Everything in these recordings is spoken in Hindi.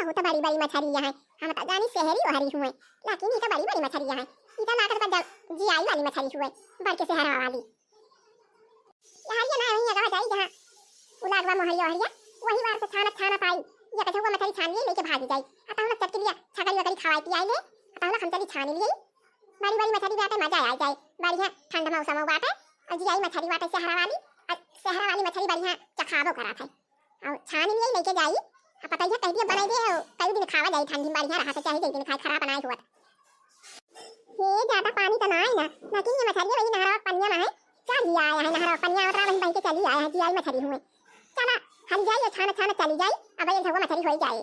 बहुत बड़ी बड़ी मछलियां हैं। हम तो जानी शहरी हरी हुए, लेकिन ये तो बड़ी बड़ी मछलियां हैं। ये तो लाकर का जीआई वाली मछली हुए, बड़ के शहरा वाली। यहाँ ये ना वही जगह जाई जहां उलागवा मोहल्ला हरिया, वही बार से छाना पाई। ये कछुआ मछली छान लिए लेके भाग जाई। आता हम चट के लिए छगड़ी वगैरह खवाई पियाई ले। आता हम चली छान लिए। बड़ी बड़ी मछली बाटे मजा आ जाए। बढ़िया ठंडा मौसम बाटे और जीआई मछली बाटे शहरा वाली मछली बढ़िया चखाबो करा था। और छान लिए लेके जाई। अब पता है कह दिया बनाई दे कई दिन खावा जाई ठंडी बढ़िया रहा चाहे कई दिन खाए खराब बनाए हुआ। ये ज्यादा पानी तो ना है ना, लेकिन ये मछली वही नहरा पनिया में है। चल आया है नहरा पनिया उतरा वहीं बह के चली आया है जीआई मछली हुए। चला हल जाई छाना चली जाई। अब ये झगवा मछली होई जाए।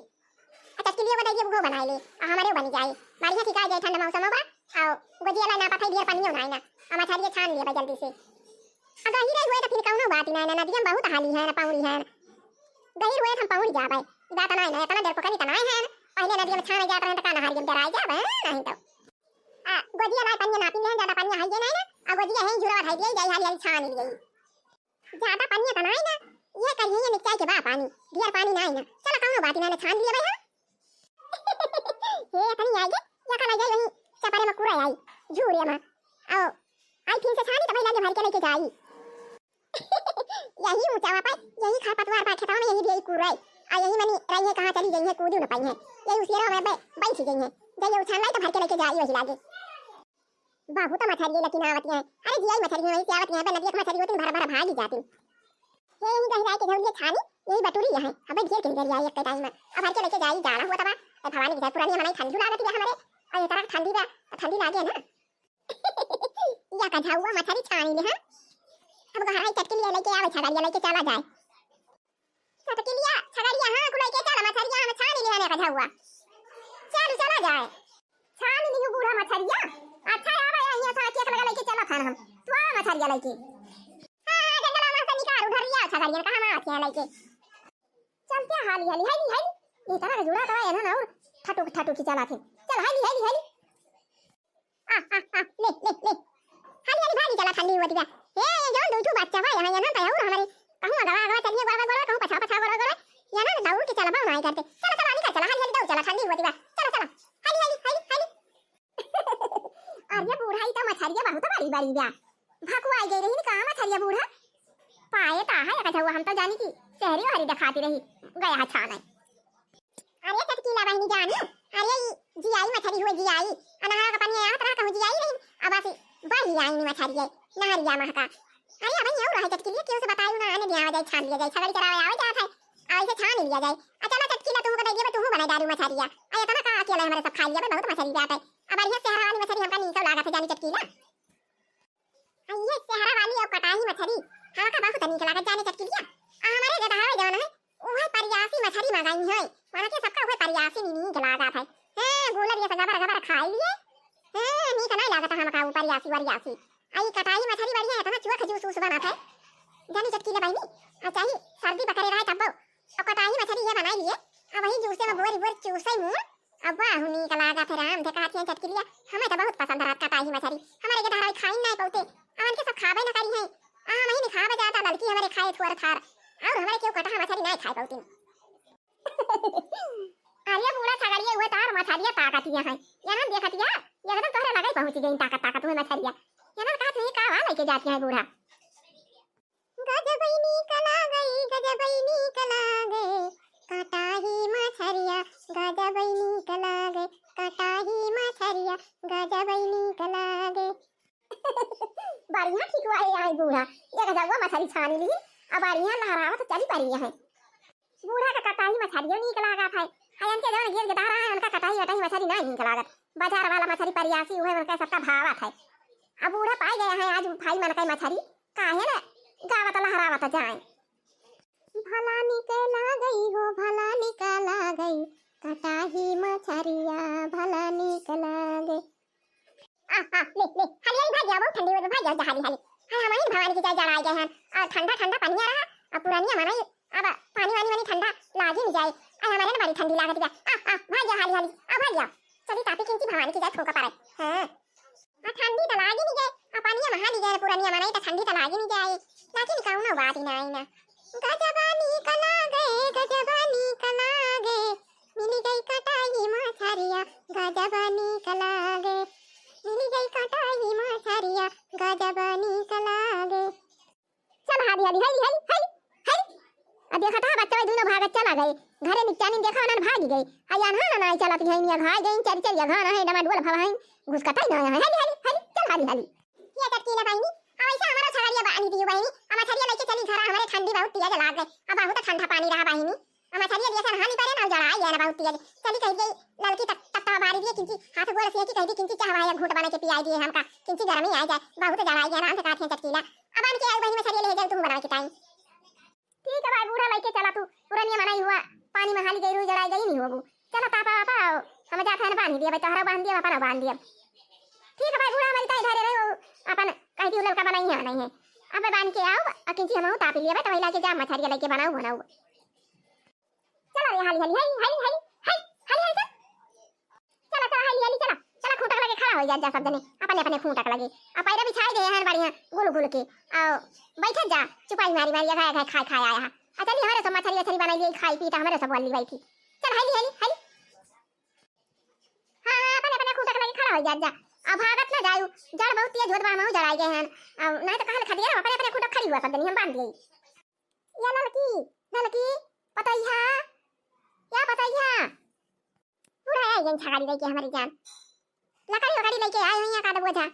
अच्छा के लिए बताइए वो बनाई ले हमारे बन जाए बढ़िया ठिका जाए ठंडा मौसम में। और गोजिया ला ना पता बियर पानी ना ना अब मछली छान लिए जल्दी से। अगर ही रही हुए तो फिर कौनो बात ना नदिया बहुत हाली है ना पाउरी है। गहिर हुए हम पहुंच जाबे जाता नहीं ना इतना देर को कभी तना है। पहले नदी में छाने जात रहे तो काना हारियम डराई जाबे नहीं तो गोजिया ला पानी ना पी ले ज्यादा पानी है ये नहीं ना। अब गोजिया है जुड़ा है ये जाई हाली छान लिए ज्यादा पानी तना है ना। ये करिए ये निकाय के बा पानी बियर पानी नहीं ना। चलो कौनो बात ना छान लिए भाई। हे तनी आई या कल जाई वही चपारे में कुरा आई झूरिया में आओ आई फिर से छानी तो भाई लागे भर के लेके जाई। यही ऊंचा पाई यही खरपतवार पा खेतों में यही भी यही कुरा आ यही मनी रही है कहां चली गई है कूदी न पाई है। यही उसी में बैठ गई है जब उछाल लाई तो भर के लेके जाई वही लागे। बहुत मछली लेकिन आवती है। अरे जीआई मछली वही से आवती है पे नदी में मछली होती भर भर भागी जाती। ये यही कहीं जाके झोलिए छानी यही बटुरी है अब घेर के अंदर आई एक टाइम में अब भर के लेके जाई जाना हुआ तबा भवानी की पुरानी हमारी ठंडी लागत है हमारे और ये तरह ठंडी लागे ना। या का झाउआ मछली छानी ले हां अब गहराई चटके लिए लेके आवे छगड़िया लेके चला जाए चटके लिया छगड़िया हां कुलाई के चला मछलिया हम छानी ले आने का झाउआ चला जाए छानी लियो बूढ़ा मछलिया। अच्छा आवे यहां से केक लगा लेके चला खान हम तो मछलिया लेके हां जंगल में से निकाल उधर लिया छगड़िया कहां में आके लेके चलते हाली ये तरह जुड़ा करा है ना और ठटू की चला थे चल हाली ले भागी चला ठंडी हुआ दिया। ए जो दो बच्चा भाई यहां ना तो और हमारे कहूं गवा चलिए गवा कहूं पछा गवा या ना दौड़ के चला भाव नहीं करते चला निकल चला हाली दौड़ चला ठंडी हुआ दिया चला हाली और ये बूढ़ा ही तो मछलियां बहुत बड़ी बड़ी गया भकुआ गई रही कहां मछलियां बूढ़ा पाए ता है कथा हुआ हम तो जानी की शहरी हरी दिखाती रही गया छाने। अरे चटकीला बहनी जान अरे जीआई मछली हुई जीआई अनहार का पानी आया तरह कहूं जीआई नहीं अब आसी बड़ी आई मछली नहरिया महका। अरे अब ये रहा चटकीला क्यों से बताई ना आने दिया जाए छान लिया जाए छगड़ी करावे आवे जात है ऐसे छान लिया जाए। अच्छा चटकीला तुम को देगे तू बना दारू मछलिया अरे तना का अकेला हमारे सब खा लिया बहुत मछली जात है। अब ये शहर वाली मछली हमका नीचे लागत है जानी चटकीला ये शहर वाली और कटाई मछली हां का बहुत नीचे लागत जानी चटकीला हमारे जगह है जाना है ओहे परियासी मछली मंगाई है माना के सबका ओहे परियासी नीक लागत है। हां गोलर ये गबर खाई लिए हां नीक नहीं लागत हमका परियासी वरियासी आई कटाई मछली बढ़िया है तना चुआ खजूस उस बनात है जानी चटकीला बहनी अच्छा ही सर्दी पकड़े रहा तब और कटाई मछली ये बनाई लिए अब वही जूसे में बोर चूसे मुंह अब वाह नीक लागा फिर हम देखा थी चटकीला हमें तो बहुत पसंद है कटाई मछली हमारे के धारा खाई नहीं पौते आन के सब खावे ना करी है नहीं नहीं खावे जाता लड़की हमारे खाए थोड़ा थार और हमारे क्यों कटा मछली नहीं खाए पौती। अरे पूरा छगड़िए हुए तार मछलियां ताकतिया है यहां देखतिया एकदम तोहरे लगे पहुंच गई ताकत हुए मछलियां यहां का नहीं का वाला लेके जाती है बूढ़ा गजबई निकला गई कटाही मछरिया गजबई निकला गई कटाही मछरिया गजबई निकला गई। बढ़िया ठीक हुआ है आई बूढ़ा ये गजबवा मछली छानी ली अब बढ़िया लहरावा तो चली पड़ी है बूढ़ा का कटाही मछलियों निकला गया था अयन के जवन गिर के रहा है उनका कटाही मछली नहीं निकला गया बाजार वाला मछली परियासी हुए उनका सबका भावा था। अब बूढ़ा पाई गया है आज भाई मन का मछली काहे ना गावत लहरावत जाए भला निकला गई हो भला निकला गई कटाही मछरिया भला निकला गई। ले हाली भाग जाओ ठंडी में भाग जाओ हाली हमारी भवानी की चाय जलाई गए हैं और ठंडा पानी आ रहा और पुरानी हमारा अब पानी वानी ठंडा लागी नहीं जाए हमारे ना बड़ी ठंडी लागत गया भाग जाओ हाली भाग जाओ चली तापी किंची भवानी की चाय ठोका पारे हां ठंडी तो लागी नहीं जाए पानी में हाली जाए पुरानी हमारा तो ठंडी तो लागी नहीं जाए लेकिन कहूं ना बात ही नहीं ना गजबानी कला गए मिल गई हाली हाली हाली हाली हाली अब देखा था बच्चा दोनों भागत चला गए घरे निचानी देखा ना भाग गई आया ना ना चला पी है भाग गई चल चल घर है डमाडोल भवाई घुसकता ना है हाली हाली हाली चल हाली हाली ये टटकी ना पाई ऐसा हमारा छगड़िया बानी दियो बहिनी हम छरिया लेके चली घर हमारे ठंडी बहुत तेज लाग गए अब बहुत ठंडा पानी रहा बहिनी हम छरिया जैसा हानि परे ना जड़ा है ना बहुत तेज चली कह गई लड़की तत्ता बारी दिए किंची हाथ गोल से की कह दी किंची चाहवाया घूट बना के पियाई दिए हमका किंची गर्मी आ जाए बहुत जड़ा है ना से काट चटकीला अब आन के आई बहिनी में छरिया ले जाओ तुम बना के टाइम ठीक है भाई बूढ़ा लेके चला तू पुरानी मनाई हुआ पानी में हाली गई रू जड़ाई गई नहीं होबू चला पापा पापा हम जाते हैं बांध दिया भाई तोहरा बांध दिया पापा बांध दिया ठीक है भाई बूढ़ा हमारी काई धरे रहे अपन कह दी लड़का बनाई है नहीं है अब बांध के आओ अकिंची हम तापी लिया तो वही के जा मछरिया लेके बनाओ बनाओ चला रे हाली हाली हाली हाली हाली हाली हाली चला चला हाली हाली चला चला खूंटक लगे खड़ा हो जा सब जने अपने अपने खूंटक लगे अब पैर बिछाई दे हैं बढ़िया गुल गुल के आओ बैठ जा चुपाई मारी मारी खाए खाए खाए आया अच्छा नहीं हमारे सब मछली अच्छी बनाई ली खाई पी तो हमारे सब वाली बैठी चल हाली हाली हाली हां हां अपने अपने खूंटक लगे खड़ा हो जा अब भागत ना जाऊ जड़ बहुत तेज होत बा हम जड़ाई गए हैं अब नहीं तो कहल खदिया अपने अपने खूंटक खड़ी हुआ सब हम बांध दिए ये लड़की पतैया क्या पतैया पूरा आई जन छगाड़ी लेके हमारी जान लकड़ी लेके आए हैं का बोझा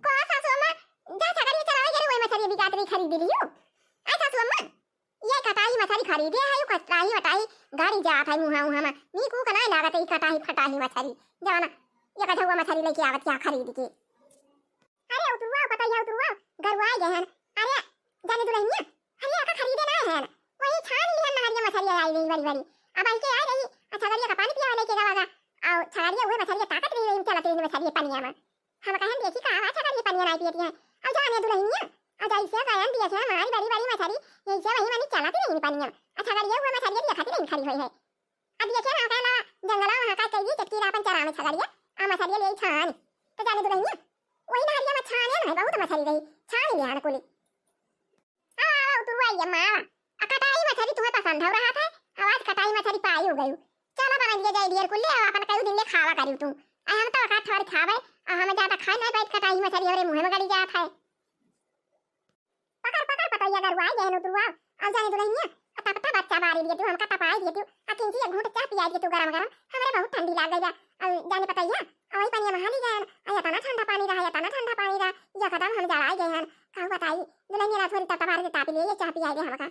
को सासू अम्मा जा छगाड़ी चलावे गए वही मछली बिकात रही खरीद लियो आई सासू अम्मा ये कटाई मछली खरीदे है यो कटाई वटाई गाड़ी जा था मुहा मुहा में नी को कनाई लागत है कटाई फटाई मछली जाना ये कथा हुआ मछली लेके आवत क्या खरीद के अरे उतरवा पतैया उतरवा गरवा गए हैं अरे जाने दुल्हनिया अरे का खरीदे ना है वही छान लिया नहरिया मछली आई गई बड़ी बड़ी अब आई के आ रही अच्छा गरिया का पानी पिया लेके जावागा और छाड़िया हुए मछली ताकत नहीं रही चलते हैं मछली पनिया में हम कहन देखी का अच्छा गरिया पनिया नहीं पियती है अब जाने दुल्हनिया अब ऐसे कहन दिया है हमारी बड़ी बड़ी मछली यही से वही मानी चलाती नहीं पनिया में अच्छा गरिया हुए मछली दिया खाती नहीं खड़ी हुई है अब ये क्या कहला जंगला वहां का कई चटकी रापन चरा में छगड़िया आ मछली ले छान तो जाने दुल्हनिया वही नहरिया में छाने ना बहुत मछली रही छान ले आना कोली आ उतरवाई अम्मा कटाई मछली तुम्हें पसंद हो रहा था आवाज कटाई मछली पाई हो गई चला बना दिया जाए डियर को ले अपन कई दिन ले खावा करियो तू हम तो का थोड़ी खावे हम ज्यादा खाए नहीं बैठ कटाई मछली हमरे मुंह में गड़ी जात है पकड़ पकड़ पतैया गरवा गए नो तुवा अब जाने दुल्हनिया पता बच्चा बारी दिए तू हमका तपाई दिए तू अकिंची एक घूंट चाय पिया दिए तू गरम गरम हमरे बहुत ठंडी लाग गई अब जाने पतैया वही पानी में हाली गए आया तना ठंडा पानी रहा या तना ठंडा पानी रहा या कदम हम जड़ाई गए हैं कहू बताई दुल्हनिया थोड़ी तता बारी तापी लिए चाय पिया दे हमका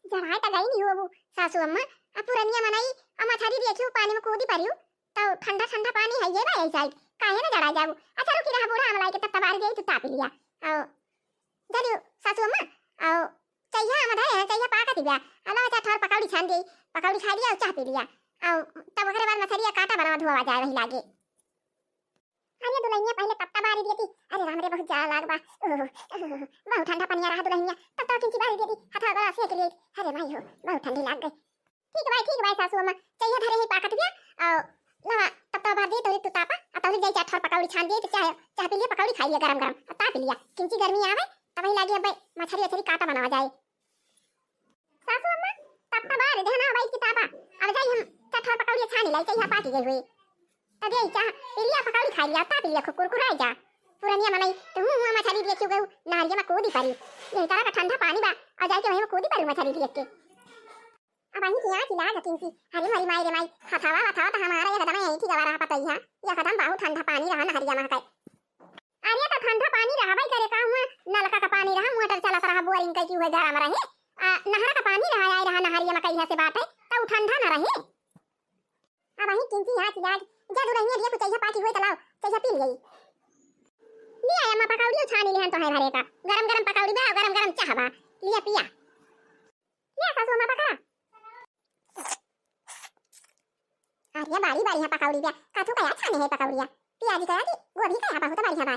जड़ाई तो गई नहीं हो सासू अम्मा अब पुरनिया मनाई अम्मा छाड़ी देखियो पानी में कूदी परियो तो ठंडा ठंडा पानी है ये भाई साइड काहे ना जड़ा जाबू अच्छा रुकी रहा बूढ़ा हमलाई के तत्ता बारी दे तू तापी लिया आओ जरियो सासू अम्मा आओ चाहिए हम धरे हैं चाहिए पाका दिया अल्लाह अच्छा थोड़ पकौड़ी छान गई पकौड़ी खा लिया और चाय पी लिया आओ तब ओकरे बाद मछलिया काटा बना धोवा जाए वही लागे अरे दुल्हनिया पहले तत्ता बारी दी थी अरे राम रे बहुत ज्यादा लाग बा बहुत ठंडा पानी रहा दुल्हनिया तब तो किंची बारी दी थी हाथ गला सेक लिए अरे भाई हो बहुत ठंडी लाग गई ठीक है भाई सासू अम्मा चाहिए धरे ही पाकत दिया और ना तब तो बार दी तो तू तापा अब तो जाई चाट पकौड़ी छान दी तो चाय पी लिए पकौड़ी खा लिया गरम गरम अब ताप लिया किंची गर्मी आवे तब ही लागे अब मछली अच्छी काटा बनावा जाए सासू अम्मा तब तो बार देना भाई की तापा अब जाई हम चाट पकौड़ी छान लाई चाहिए पाकी गई हुई तब ये चाह पिलिया पकौड़ी खा लिया ता पिलिया कुरकुराई जा पुरानिया मनाई तो हूं मछली देखियो गऊ नारिया में कूदी पड़ी यही तरह का ठंडा पानी बा और जाके वहीं में कूदी पड़ी मछली देख के अब आई किया चिल्ला जकिंसी हरी हरी माई रे माई हथावा हथावा तो हमारा ये कदम यही की जवा रहा पता ही है ये कदम बहुत ठंडा पानी रहा नहरिया में कई अरे तो ठंडा पानी रहा भाई करे का हुआ नलका का पानी रहा मोटर चला रहा बोरिंग कई की हुए जरा में रहे नहर का पानी रहा आई रहा नहरिया में कई से बात है तो ठंडा ना रहे अब आई किंची हाथ जा जादू रही है कुछ चाहिए पाकी हुए तलाव चाहिए पी गई ले आया मैं पकौड़ी छानी ले तो है भरे का गरम गरम पकौड़ी बा गरम गरम चाह बा लिया पिया ले सासू मां पका अरे बारी बारी है पकौड़ी बा काथू का छाने है पकौड़िया पिया जी करा दी गोभी का बहुत बढ़िया बा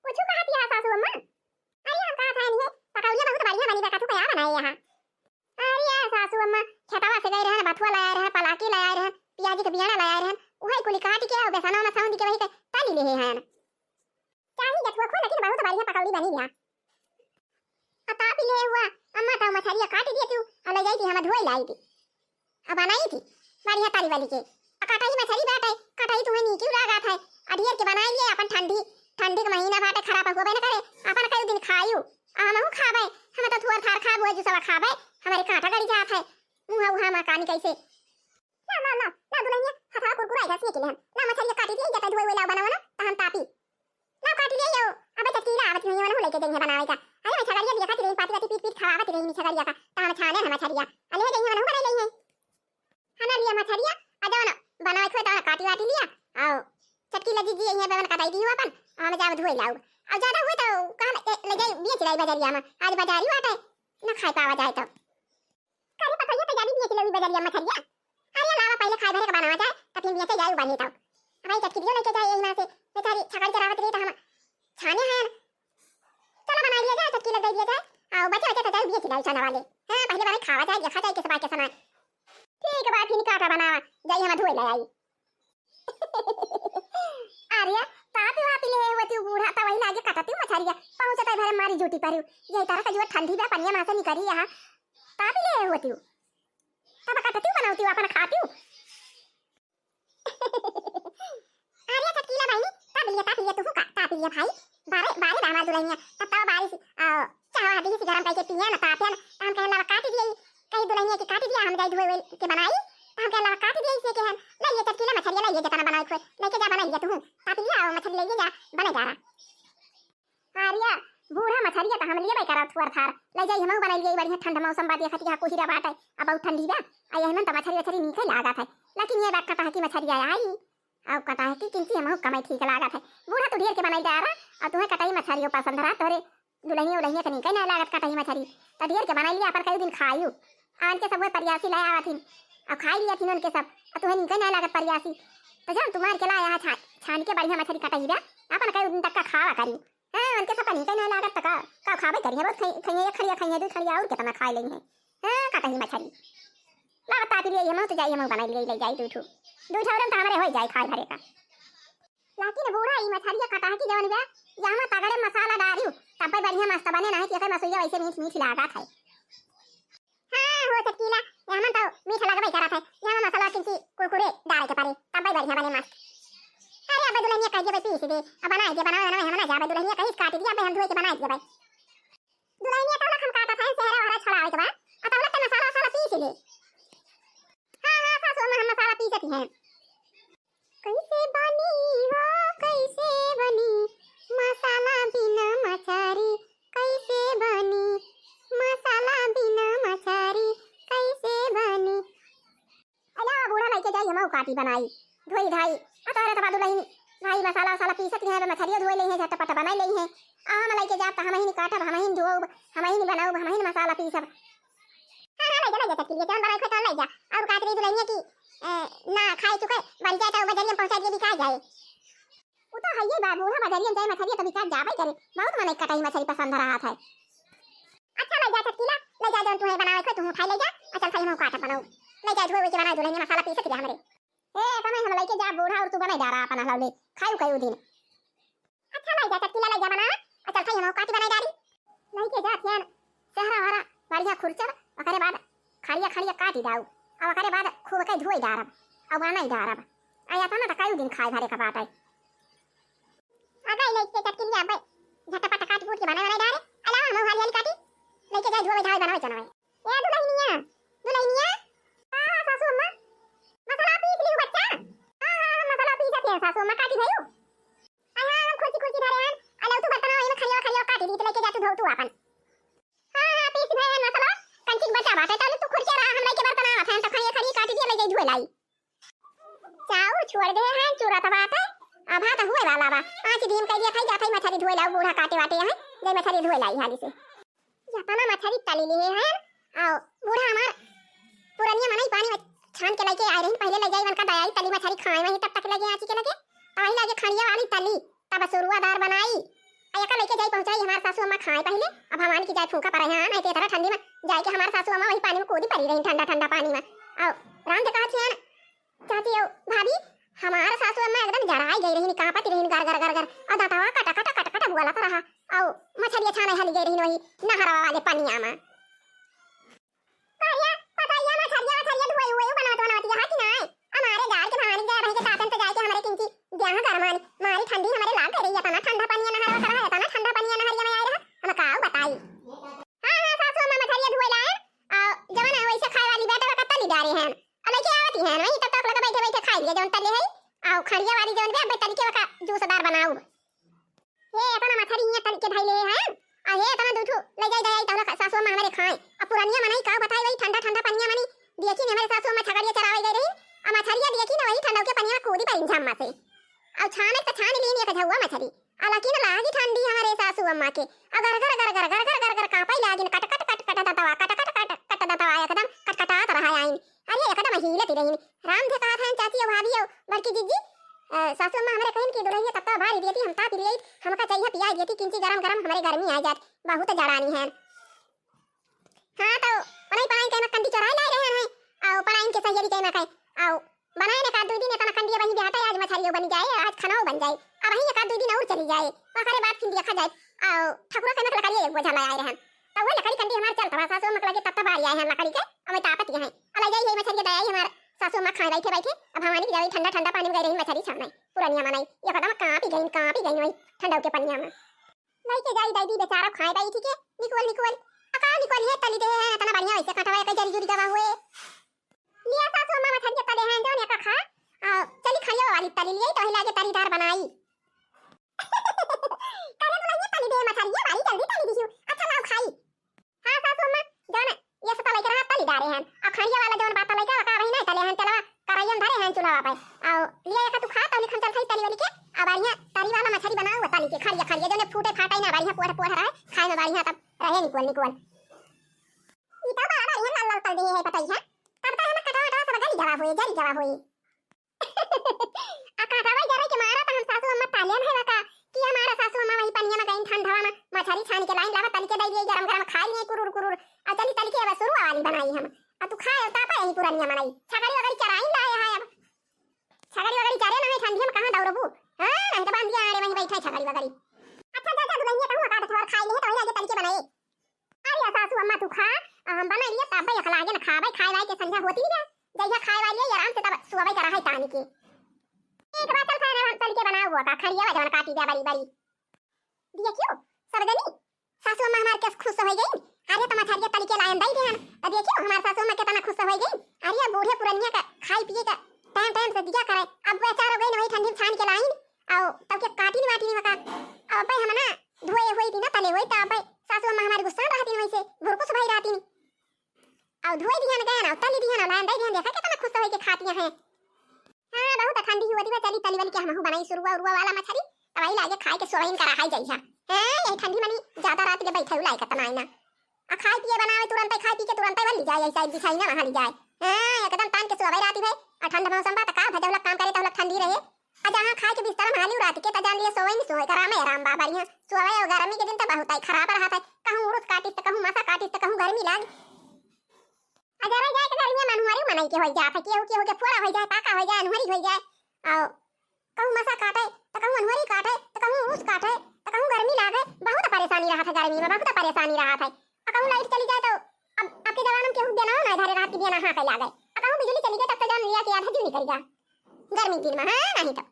कुछ कहा पिया सासू अम्मा अरे हम कहा था नहीं पकौड़िया बहुत बढ़िया बनी बा काथू का बनाए यहां अरे सासू अम्मा खेतवा से गए रहे बथुआ लाया रहे पलाकी लाया रहे पियाजी के बियाना लाया रहे वही कुली काट के और बेसना में साउंड के वही ताली ले हैं चाही जतवा खो लेकिन बहुत बढ़िया पकौड़ी बनी बिया अता भी ले हुआ अम्मा तो मछलिया काट दी तू और ले गई थी हम धोई लाई थी अब बनाई थी बढ़िया ताली वाली के कटाई मछली बाटे कटाई तुम्हें नी क्यों लगा था अधीर के बनाई लिए अपन ठंडी ठंडी का महीना बाटे खराब होबे न करे अपन कई दिन खायू हम हूं खाबे हम तो थुआर थार खाबो जो सब खाबे हमारे कांटा गड़ी जात है मुंह उहा मा कानी कैसे ला ला ला ला दुलैया हथा कुरकुरा घास के हम ला मछली काटी दे जाता धोए ला बनावा ना त हम तापी ला काटी ले यो अबे चटकीला आवत नहीं वाला लेके देंगे बनावे का अरे मैं छगड़िया दिया खाती रही पाती पाती पीट पीट खावावत रही छगड़िया का त हम छाने हम छरिया अले देंगे वाला बना ले है हना लिया मछरिया अदवन बनावे खो त काटी वाटी लिया आओ चटकीला जी ये बन कटाई दी अपन हम जाव धोए लाऊ अब ज्यादा हुए तो कहां ले जाई बेच लाई बाजारिया में आज बाजारी वाटे न खाई पावा जाए तो करे पता ये तो जानी बेच लाई बाजारिया में मछरिया अरे लावा पहले खाई भरे का बनावा जाए तब फिर बेचे जाए बनी तो भाई चटकीलियो लेके जाए यही में से बेचारी छगड़ चरावत रही तो हम छाने हैं चलो बना लिया जाए चटकी लगा दिया जाए आओ बच्चे बच्चे तो जाए बेच लाई छाने वाले हां पहले बार खावा जाए खा जाए किस बात के सामान ठीक है बात फिर काटा बनावा जाई हम धोए ले आई आर्या तापी वापी ले होती बूढ़ा त वही लागे कटती मछरिया पहुंचता भरे मारी झूठी परियो ये तारा का जो ठंडी बा पनिया मासे निकरी यहां तापी ले होती तब कटती बनावती अपन खाती आर्या चटकीला भाई तापी ले तू का तापी ले भाई बारे बारे दामा दुलैया तब बारिश चावा दी से गरम करके पिया ना तापया ना हम कहला काटी दी कई दुलैया की काटी दिया हम जाई धोए के बनाई हम कहला काटी दी से के हम ले ये चटकीला मछरिया ले ये जतना बनाई खो लेके जा बना लिया तू तापी ले आओ मछली ले जा बना जा रहा आर्या बूढ़ा मछरिया त हम लिए भाई करा थुआर थार ले जाई हम बना लिए बढ़िया ठंडा मौसम बात देखती हा कोहिरा बात है अब बहुत ठंडी बा आई हम त मछरी मछरी नीचे लागत है लेकिन ये बात कटा है कि मछरिया आई अब कटा है कि किंची हम कमाई ठीक लागत है बूढ़ा तो ढेर के बनाई जा रहा और तुम्हें कटाई मछरियो पसंद रहा तोरे दुलहिया उलहिया कनी कई ना लागत कटाई मछरी त ढेर के बनाई लिया पर कई दिन खायू आन के सब परियासी लाया आवथिन अब खाई लिया थी उनके सब अब तुम्हें निकल ना लागत परियासी तो जब तुम्हारे के लाया छान के बढ़िया मछली कटाई बा अपन कई दिन तक का खावा करी हां उनके सब निकल ना लागत तक का खावे करी है बहुत खइए खड़िया दो खड़िया और कितना खा लेंगे हां कटाई मछली लागत आती लिए हम तो जाई हम बना लिए ले जाई दू ठौरन त हमरे हो जाई खाए भरे का लेकिन बूढ़ा ई मछलिया कटा की जवन बा यहां तगड़े मसाला डालियो तब बढ़िया मस्त बने नहीं कि मसुइया वैसे मीठ मीठ लागत है हां हो चटकीला यहां तो मीठ लगबे करत है यहां मसाला किंची कुरकुरे डाल के पारे तब बढ़िया बने मस्त अरे अब दुल्हनिया कह जे पीस दे अब बनाए के बनावे हम ना जाबे दुल्हनिया कहीं काट दिया अब हम धोए के बनाए के भाई दुल्हनिया तो हम काटा था शहर वाला छड़ावे के बाद अब तब तक मसाला मसाला पीस ले हां हां सासू हम मसाला पीसती हैं कैसे बनी मसाला बिना मछरी कैसे बनी मसाला बिना मछरी कैसे बनी अला बूढ़ा लेके जाई हम काटी बनाई धोई धाई अतरे तबा दुलही भाई मसाला मसाला पीसत है मछरिया धोए ले है झटपट बनाई ले है हम लेके जात हम ही काटब हम ही धोब हम ही बनाऊ हम ही मसाला पीसब हां ले जा चटकी के बनाई खा ले जा और काटरी दुलहिया की ना खाई चुके बन जाए तो बजरिया पहुंचा दिए बिका जाए वो तो है ये बात बूढ़ा बजरिया जाए मछरिया तो बिका जावे करे बहुत मने कटाई मछली पसंद रहा था अच्छा ले जा चटकीला ले जा जौन तुम्हें बनावे को तुम उठा ले जा अच्छा खाई हम काटा बनाऊ ले जा धोए के बना दुलहिया मसाला पीसत जा हमरे समय हम लेके जा बूढ़ा और तू बना जा रहा अपना लौले खाऊ कई दिन अच्छा ले जा चटकीला ले जा बना अच्छा खाई हम काटी बना डाली लेके जा थियान सहरा हरा बढ़िया खुरचर ओकरे बाद खड़िया खड़िया काटी दाऊ अब ओकरे बाद खूब के धोई डारब अब बनाई डारब आया त ना त कई दिन खाए भरे का बात है आगे लेके चटकीला अब झटपट काट कूट के बना डाले अलावा हम हाली हाली काटी लेके जा धोए धाए बनावे चनवे ए दुलहिनिया हां सासू अम्मा मसाला पीस ली बच्चा हां मसाला पीस के सासू अम्मा काटी भयो हां खोची खोची धारे हन अलाव तू बतना एमे खड़िया काटी दी लेके जा तू धो तू अपन हां पीस भयो मसाला कंची बचा बाटे त तू खुरचे रहा हम लेके बर्तन आवत है त खड़िया खड़ी काटी दी ले जाई धोए लाई चाऊ छोड़ दे हैं चूरा त बात है अब हां त हुए वाला बा आज दिन कह दिया खाई जा खाई मछली धोए लाऊ बूढ़ा काटे वाटे है जे मछली धोए लाई हाली से जातना मछली तली लिए हैं आओ बूढ़ा हमार पुरानिया मनाई पानी में छान के लेके आए रही पहले ले जाई उनका दयाई तली मछली खाए वहीं तब तक लगे आची के लगे आई लगे खड़िया वाली तली तब सुरुआदार बनाई आया का लेके जाई पहुंचाई हमार सासू अम्मा खाए पहले अब हमारी की जाए फूंका पर हां नहीं ते तरह ठंडी में जाए के हमार सासू अम्मा वही पानी में कूदी पड़ी रही ठंडा ठंडा पानी में आओ राम देखा थी चाची ओ भाभी हमार सासू अम्मा एकदम जराई गई रही कहां पति रही गर गर गर गर और दातावा कटा कटा कटा कटा बुआला रहा आओ मछली छाने हली गई रही वही नहरवा वाले पानिया में काया पता या मछलिया धोए हुए बनावत हां कि ना हमारे गार के भानी जा रहे के तातन तो जाके हमारे किंची ब्याह करमानी मारी ठंडी हमारे लाग गई रही है तना ठंडा रहे हैं और लेके आवती हैं वही तब तक लगा बैठे बैठे खाई लिए जौन तले है आओ खड़िया वाली जौन बे तरीके का जूसदार बनाऊ ये अपना मछली हिया तल के धइ ले हैं आ हे तना दूठू ले जाई जाई तहला सासु में हमारे खाए अब पुरानिया मनाई का बताई वही ठंडा ठंडा पनिया मनी देखी हमारे सासु में छगड़िया चरावे गई रही आ मछलिया देखी ना वही ठंडा के पनिया कूदी पर इंझाम से अब छाने तो छान ली नहीं कझुआ मछली हालांकि ना लागी ठंडी हमारे सासु अम्मा के अगर घर घर घर घर घर घर घर कापाई लागी कट कट कट कट दतवा कट कट कट कट दतवा एकदम कटकटा रहा आइन अरे एकदम हिलती रही राम थे कहा था चाची भाभी बड़की जीजी सासु अम्मा हमारे कहन की दुल्हनिया तब तो भारी देती हम ता पी रही हमका चाहिए पिया देती किंची गरम गरम हमारे गर्मी आ जात बहुत जड़ानी है हां तो पनाई पनाई के कंदी चढ़ाई ला रहे हैं आओ पनाई के सहेली के ना कहे आओ बनाए ना का दो दिन तना कंदी बही बेटा आज मछलियो बन जाए आज खाना बन जाए अब वही का दो दिन और चली जाए ओकरे बाद फिर देखा जाए आओ ठकुरा के नक लकड़ी एक बोझा में आए रहे तो वो लकड़ी कंदी हमार चलता सासु अम्मा लगे तब बारी आए हैं लकड़ी के अब तापत है अला जाई है मछली दया हमार सासु अम्मा खाए बैठे बैठे अब हमारी जाई ठंडा ठंडा पानी में गई रही मछली छाने पुरानिया मनाई ये कदम कहां पी गई वही ठंडा के पनिया में नहीं के जाई दादी बेचारा खाए बैठी के निकोल अका निकोल है तली दे तना बढ़िया वैसे कटवा के जरी जुरी दवा हुए लिया सासु अम्मा मछली तले हैं जो ने का खा चली खाइयो वाली तली लिए तो हिला के तरीदार बनाई करे तो ये तली दे मछली वाली जल्दी तली दीजू अच्छा लाओ खाई हां सासु अम्मा जान ये सब लेकर हाथ तली डारे हैं अब खाइयो वाला जोन बात लेकर का वही नहीं तले हैं चला कराइयन धरे हैं चुलावा पे आओ लिया का तू खा तो लिखन चल खाई तली वाली के अब बढ़िया तली वाला मछली बनाओ तली के खड़िया जो ने फूटे फाटा ना बढ़िया पोड़ पोड़ रहा है खाए में बढ़िया तब रहे निकोल ई तो बड़ा बढ़िया लाल लाल तल दे है पता ही है तब तो हम कटा कटा सब जरी जवाब हुई आ काटा भाई जरा के मारा तो हम सासु अम्मा तालियन है का कि हमारा सासु अम्मा वही पनिया में गई ठंडा में मछली छान के लाइन लावा तल के दई गरम गरम खा लिए कुरुर आ चली तल के अब शुरू वाली बनाई हम आ तू खाए तापा यही पुरानिया बनाई छगड़ी वगैरह चराई लाए है अब छगड़ी वगैरह चरे ना है ठंडी में कहां दौड़बू हां हम तो बांध दिया अरे वहीं बैठा छगड़ी वगैरह अच्छा जा दुल्हनिया कहूं का थोड़ा खाई ले तो आगे तल के बनाए अरे सासु अम्मा तू खा हम बना लिया तब भाई खला आगे ना खावे खाए वाई के संध्या होती ना जइया खाए वाली आराम से तब सुबह करा है तानी के एक बार चल खाना हम तल के बना हुआ का खड़िया वाला काटी दे बड़ी बड़ी दिया क्यों सरगनी सासु अम्मा हमार के खुश हो गई अरे तो मछलिया तल के लायन दई देहन अब देखियो हमार सासु अम्मा कितना खुश हो गई अरे बूढ़े पुरनिया का खाई पिए का टाइम से दिया करे अब बेचारा गई वही ठंडी छान के लाइन आओ तब के काटी नहीं का अब भाई हम ना धोए हुई थी ना तले हुई तो अब भाई सासु अम्मा हमारी गुस्सा रहती वैसे भुरकुस भाई रहती और धोई दिया ना गया ना तली दिया ना लाइन दई दिया देखा कितना खुश हो के खाती हैं हां बहुत ठंडी हुई थी चली तली वाली के हम बनाई शुरुआ उरुआ वाला मछली अब आई लागे खाए के सोइन करा हाई जाई हां ये ठंडी मनी ज्यादा रात के बैठे लाई कतना आई ना आ खाए पिए बनावे तुरंत खाए पी के तुरंत वाली जाए ऐसा बिछाई ना वहां ली जाए हां एकदम तान के सोवे राती भाई आ ठंडा मौसम बा त का भजौला काम करे तो ठंडी रहे आ जहां खाए के बिस्तर में हाली रात के त जान लिए सोवे नहीं सोए करा में आराम बा बढ़िया सोवे और गर्मी के दिन त बहुत आई खराब रहा था कहूं उड़स काटी त कहूं मासा काटी त कहूं गर्मी लाग अगर जाए के गर्मी में हमारी मनाई के हो जाए के हो फोड़ा हो जाए पाका हो जाए अनहरी हो जाए आओ कहूं मसा काटे त कहूं अनहरी काटे त कहूं उस काटे त कहूं गर्मी लागे बहुत परेशानी रहा था गर्मी में बहुत परेशानी रहा था कहूं लाइट चली जाए तो अब आपके जमाने में केहू देना ना इधर रात के देना हां कल आ गए कहूं बिजली चली गई तब तो जान लिया कि आधा दिन निकल गया गर्मी दिन में हां नहीं तो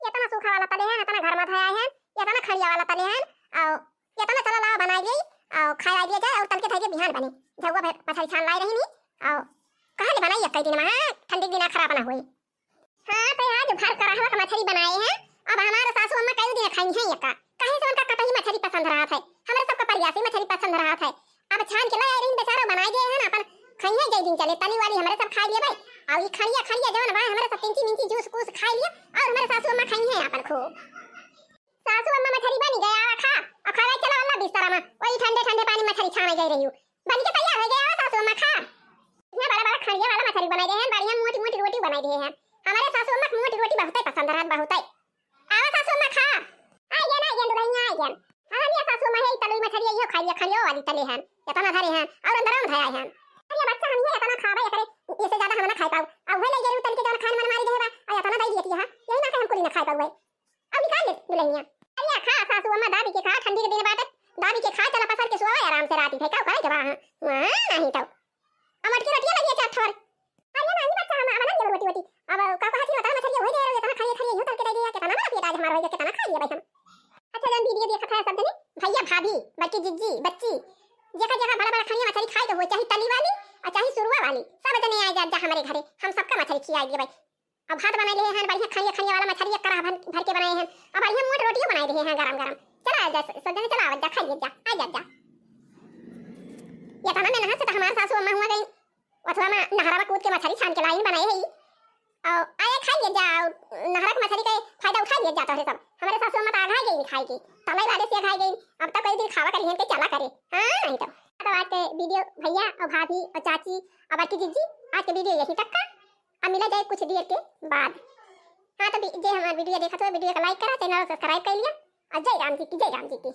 ये तना सूखा वाला तले है ना तना घर में थाया है ये तना खड़िया वाला तले है आओ ये तना चला ला बनाई गई आओ खाया दिया जाए और तल के थाके बिहान बनी झगवा मछली छान लाई रही नी आओ कहां ले बनाई कई दिन में हां ठंडी दिन खराब ना हुई हां तो आज भर करा हुआ मछली बनाए हैं अब हमारे सासू अम्मा कई दिन खाई है यका काहे से उनका कटही मछली पसंद रहा था हमारे सबका परियासी मछली पसंद रहा था अब छान के लाए रही बेचारा बनाए गए हैं ना अपन खाई है जई दिन चले तली वाली हमारे सब खा लिए भाई और ये खड़िया जवन बा हमारे सब तिंची मिंची जूस कूस खा लिया और हमारे सासू अम्मा खाई है अपन खूब सासू अम्मा मछली बनी गया खा और खावे चला अल्लाह बिस्तर में वही ठंडे ठंडे पानी मछली छाने गई रही हूं बन के तैयार हो गया सासू अम्मा खा इतना बड़ा बड़ा खड़िया वाला मछली बनाए गए हैं बढ़िया मोटी मोटी रोटी बनाई गए हैं हमारे सासू अम्मा मोटी रोटी बहुत पसंद रहा बहुत आवा सासू अम्मा खा आ गया ना ये दुल्हनिया आ गया हां ये सासू अम्मा है तली मछली ये खा लिया खड़िया वाली तले हैं इतना धरे हैं और अंदर में धराए हैं अरे बच्चा हम ये इतना खावे करे इससे ज्यादा हम ना खाए पाओ अब होले जरूर तल के जन खान मन मारी देबा आ इतना दई देती हां यही ना हमको ना खाए पाओ अब निकाल ले दुल्हनिया अरे खा सासू अम्मा दादी के खा ठंडी के दिन बाद दादी के खा चला पसर के सोवा आराम से राती है का करे जबा हां नहीं तो अमट की रोटी लगी चाट थोर अरे नहीं बच्चा हम बना ले रोटी रोटी अब का हाथी बता मछली होई दे रहे इतना खाइए खाइए यूं तल के दे दिया कितना ना पेट आज हमारा होई कितना खा लिया भाई हम अच्छा जन वीडियो देखा था सब जने भैया भाभी बच्ची जिज्जी बच्ची जगह जगह बड़ा बड़ा खड़िया मछली खाए तो वो चाहे तली वाली और चाहे सुरवा वाली सब जने आ जा हमारे घरे, हम सबका मछली खियाएंगे भाई। अब भात बनाए लिए हैं बढ़िया खनिया खनिया वाला मछली करा भर के बनाए हैं। अब बढ़िया मोट रोटियां बनाए रहे हैं गरम गरम। चला जा सब जने चला जा खाइए जा आ जा जा। ये तना में नहा से तो हमारे सासू अम्मा हुआ गई अथवा में नहरा में कूद के मछली छान के लाइन बनाए है और आए खाइए जा। नहरा की मछली का फायदा उठा लिया जाता है सब। हमारे सासू अम्मा तो आधा गई खाएगी तलाई वाले से खाई गई। अब तक कई दिन खावा करी है के चला करे हां नहीं तो आज के वीडियो भैया और भाभी और चाची और बाकी जीजी आज के वीडियो यही तक का। अब मिला जाए कुछ देर के बाद। हाँ तो जे हमारा वीडियो देखा तो वीडियो को लाइक करा, चैनल को सब्सक्राइब कर लिया और जय राम जी की जय राम जी की।